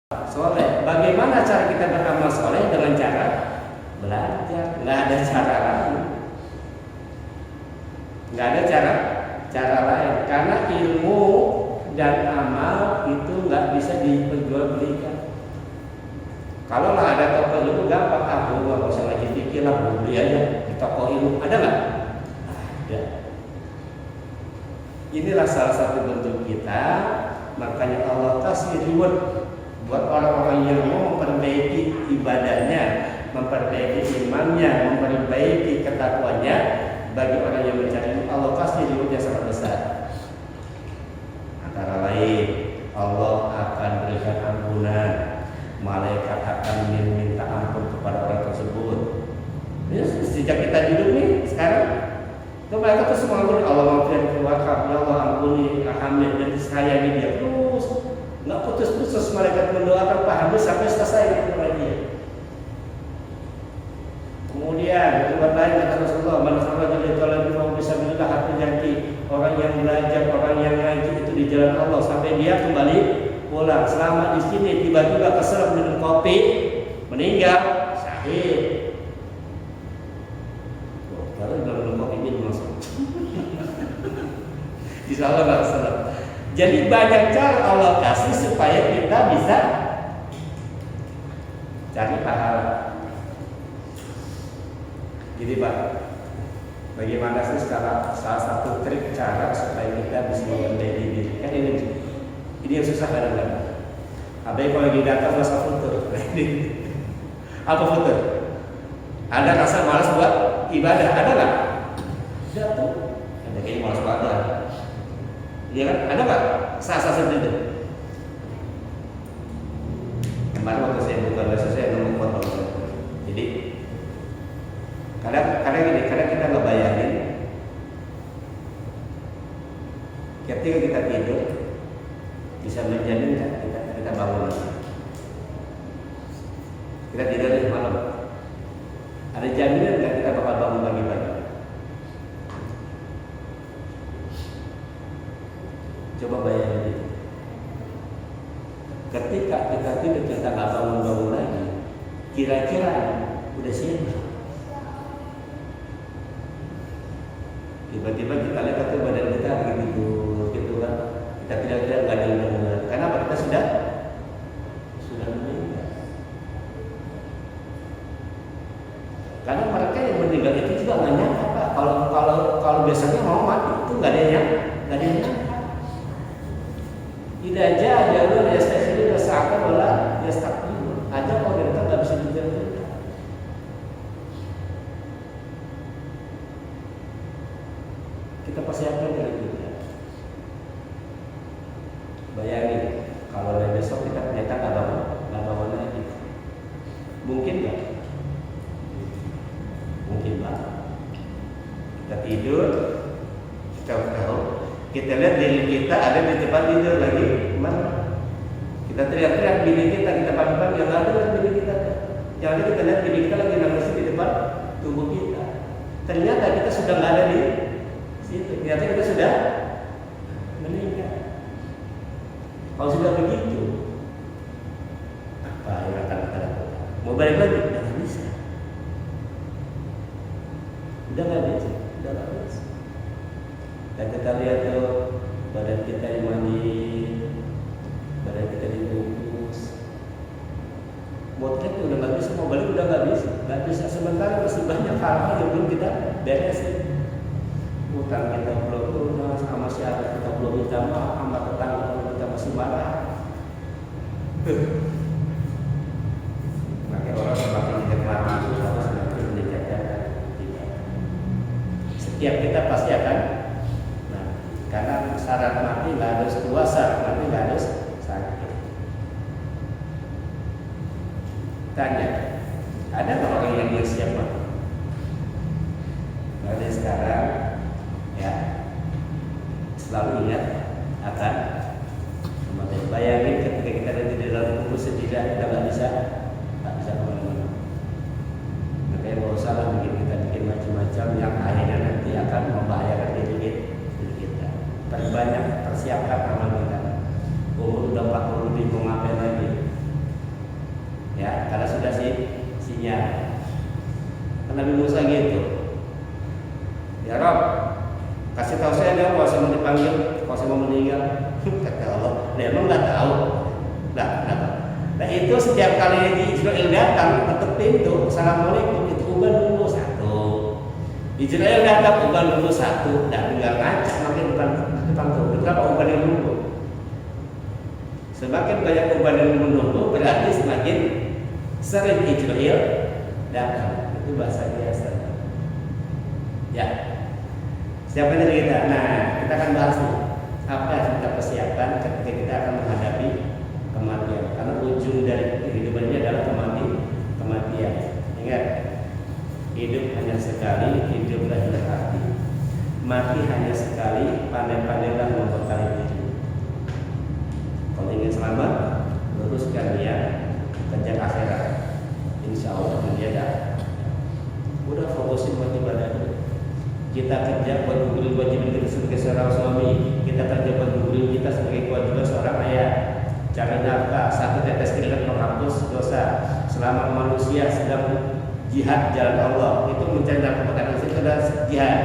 soleh. Bagaimana cara kita beramal soleh? Dengan cara belajar. Nggak ada cara lain. Nggak ada cara lain. Karena ilmu dan amal itu nggak bisa diperjualbelikan. Kalau lah ada toko ilmu gampang, aku nggak usah ngaji fikih lah, beli aja di toko ilmu. Ada nggak? Ada. Inilah salah satu bentuk kita. Makanya Allah kasih reward buat orang-orang yang mau memperbaiki ibadahnya, memperbaiki imannya, memperbaiki ketakwanya. Bagi orang yang mencari ilmu, Allah kasih rewardnya sangat besar. Antara lain, Allah akan berikan ampunan, malaikat akan meminta ampun kepada orang tersebut. Ya, sejak kita duduk nih sekarang, itu mereka tuh semua ampun, Allah maafkan keluarga, ya Allah ampuni Hamid dan sayangi dia terus, nggak putus-putus malaikat mendoakan Pak Hamid sampai selesai kepada dia. Kemudian riwayat lain kata Rasulullah, man kharaja li talabi fa bisa billah hati janji orang yang belajar, orang yang ngaji itu di jalan Allah sampai dia kembali pulang. Selama di sini tiba-tiba keserap minum kopi, meninggal, syahid. Kalau minum kopi ini masuk. Insyaallah nggak keserap. Jadi banyak cara Allah kasih supaya kita bisa cari pahala. Jadi Pak, bagaimana sih salah satu trik cara supaya kita bisa memperbaiki diri? Kan ini yang susah kadang-kadang. Abang kalau lagi datang masa futur, apa futur? Ada rasa malas buat ibadah, ada nggak? Ada tuh. Ada kayaknya malas ibadah. Iya kan? Ada nggak? Sasa seperti itu. Kemarin waktu saya buka bahasa saya nemu foto. Jadi kadang kita nggak bayangin ketika kita tidur bisa menjamin kan kita bangun lagi. Kita tidur di malam, ada jaminan nggak kita bakal bangun pagi-pagi? Coba bayangin itu. Ketika kita tidur kita nggak bangun lagi, kira-kira udah siap? Tiba-tiba kita lihat ke badan kita gitu kan, kita tidak nggak ada yang dengar. Karena apa? Kita sudah meninggal. Karena mereka yang meninggal itu juga nggak nyangka Pak. Kalau biasanya mau mati itu nggak ada yang nyangka. Tidak aja jalur yastasiru saat bola yastakbiru. Ada kalau kita nggak bisa dijaga. Kita persiapkan diri kita. Bayangin kalau dari besok kita ternyata nggak bangun lagi. Mungkin nggak? Mungkin banget. Kita tidur, kita tahu, kita lihat diri kita ada di tempat tidur lagi mana? Kita teriak-teriak diri kita pagi-pagi yang ada diri kita. Yang ada kita lihat diri kita lagi nangis di depan tubuh kita. Ternyata kita sudah nggak ada di situ. Ternyata kita sudah meninggal. Kalau sudah begitu, apa yang akan kita lakukan? Mau balik lagi? Udah nggak bisa. Udah nggak bisa. Dan kita lihat tuh badan kita dimandi, badan kita dibungkus. Mau trek udah nggak bisa, mau balik udah nggak bisa. Sementara masih banyak hal-hal yang belum kita beresin. Utang kita belum lunas, sama siapa kita belum minta maaf, sama tetangga kita masih marah. Makanya orang semakin dekat mati, harus semakin dekat. Setiap kita pasti akan, karena syarat mati nggak harus tua, syarat mati nggak harus sakit. Tanya, ada nggak orang yang dia siap mati? Berarti sekarang ya selalu ingat akan kematian. Bayangin ketika kita ada di dalam kubur tidak nggak bisa kemana-mana. Makanya nggak usah lah bikin macam-macam yang akhirnya nanti akan membahayakan diri kita. Perbanyak persiapkan amal kita. Umur udah 40 lebih mau ngapain lagi? Nabi Musa gitu. Ya Rob, kasih tahu saya dong kalau saya mau dipanggil, kalau saya mau meninggal. Kata Allah, nah, emang nggak tahu. Nah, kenapa? Nah itu setiap kali Israel datang ketuk pintu, assalamualaikum, itu ubah dulu satu. Israel datang ubah dulu satu, dan tinggal ngacak makin depan tuh. Kenapa ubah dulu? Semakin banyak ubah yang menunggu, berarti semakin sering Israel datang. Itu bahasa biasa. Ya. Siapa dari kita? Nah, kita akan bahas nih apa yang kita persiapkan ketika kita akan menghadapi kematian. Karena ujung dari kehidupan ini adalah kematian. Ingat, hidup hanya sekali, hiduplah berarti. Mati hanya sekali, pandai-pandailah membekali hidup. Kalau ingin selamat, luruskan niat, kejar akhirat. Insya Allah dunia dah. Udah fokusin buat ibadah dulu. Kita kerja buat menggulung kewajiban kita sebagai seorang suami, kita kerja buat menggulung kita sebagai kewajiban seorang ayah. Cari nafkah, satu tetes keringat menghapus dosa. Selama manusia sedang jihad jalan Allah, itu mencari nafkah pekerjaan itu adalah jihad.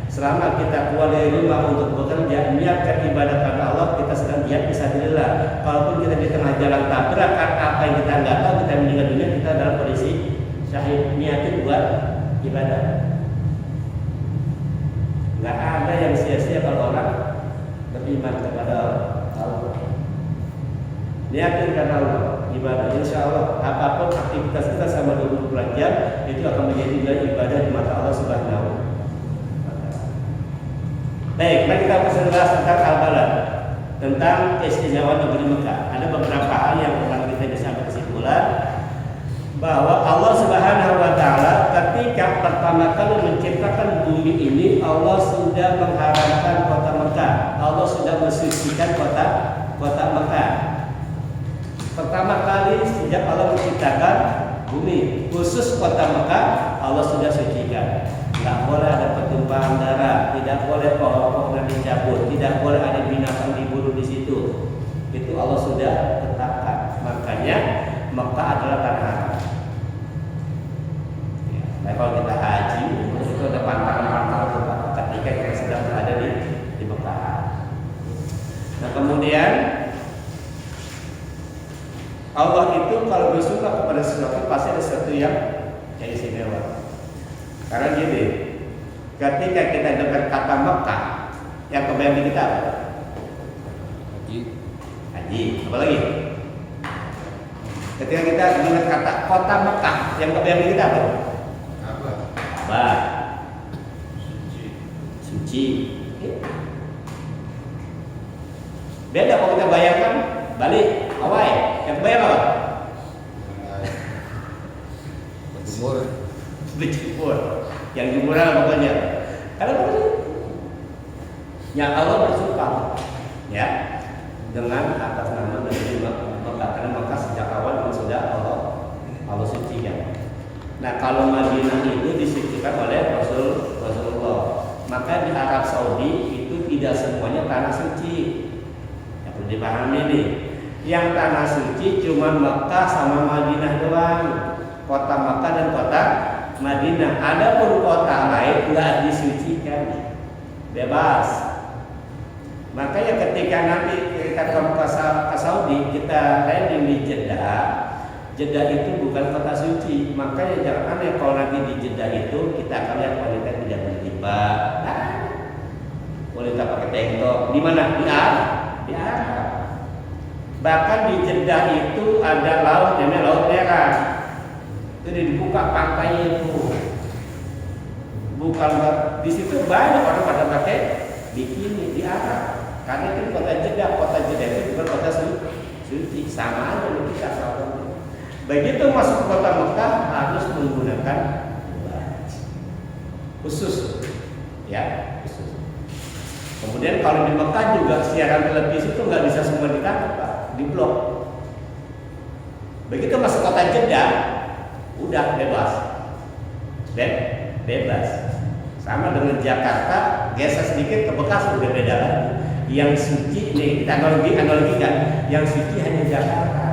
Selama kita keluar dari rumah untuk bekerja, niatkan ibadah kepada Allah, kita sedang jihad fisabilillah. Kalaupun kita di tengah jalan tabrakan apa yang kita nggak tahu, kita meninggal dunia, kita dalam kondisi syahid, niatin buat ibadah. Nggak ada yang sia-sia kalau orang beriman kepada Allah. Niatin karena Allah, ibadah. Insya Allah apapun aktivitas kita sama 24 jam itu akan menjadi ibadah di mata Allah Subhanahu wa Ta'ala. Baik, mari kita bahas tentang Al-Balad, tentang keistimewaan negeri Mekah. Ada beberapa hal yang perlu kita bisa ambil kesimpulan bahwa Allah Subhanahu wa Ta'ala ketika pertama kali menciptakan bumi ini, Allah sudah mengharamkan kota Mekah. Allah sudah mensucikan kota Mekah. Pertama kali sejak Allah menciptakan bumi, khusus kota Mekah, Allah sudah sucikan. Tidak boleh ada pertumpahan darah, tidak boleh pohon-pohon dicabut, tidak boleh ada binatang dibunuh di situ. Itu Allah sudah tetapkan. Makanya Mekah adalah tanah haram. Ya, nah kalau kita haji, itu ada pantangan-pantangan ketika kita sedang berada di Mekah. Nah kemudian Allah itu kalau bersuka kepada sesuatu pasti ada sesuatu yang istimewa. Karena gini, ketika kita dengar kata Mekah, yang kebayang di kita apa? Haji. Apa lagi? Ketika kita dengar kata kota Mekah, yang kebayang di kita apa? Ka'bah. Suci. Beda kalau kita bayangkan Bali, Hawaii, yang kebayang apa? Berjemur, yang jemuran pokoknya. Kalau yang Allah bersuka, ya, dengan atas nama dari Mekah, karena Mekah sejak awal memang sudah Allah sucikan. Nah kalau Madinah itu disucikan oleh Rasulullah, maka di Arab Saudi itu tidak semuanya tanah suci. Yang perlu dipahami nih, yang tanah suci cuma Mekah sama Madinah doang, kota Mekah dan kota Madinah. Adapun kota lain nggak disucikan, bebas. Makanya ketika nanti kita ke Saudi, kita landing di Jeddah. Jeddah itu bukan kota suci. Makanya jangan aneh kalau nanti di Jeddah itu kita akan lihat wanita tidak berjilbab, wanita pakai tank top. Di mana? Di Arab. Bahkan di Jeddah itu ada laut namanya Laut Merah. Jadi dibuka pantainya itu, bukan di situ banyak orang pada pakai bikini di Arab. Karena itu kota Jeddah itu bukan kota suci, sama aja dengan kita sahabat. Begitu masuk kota Mekah harus menggunakan khusus, ya khusus. Kemudian kalau di Mekah juga siaran televisi itu nggak bisa semua ditangkap, Pak, di blok. Begitu masuk kota Jeddah udah bebas, bebas. Sama dengan Jakarta, geser sedikit ke Bekasi udah beda lagi. Yang suci nih, kita analogikan, yang suci hanya Jakarta.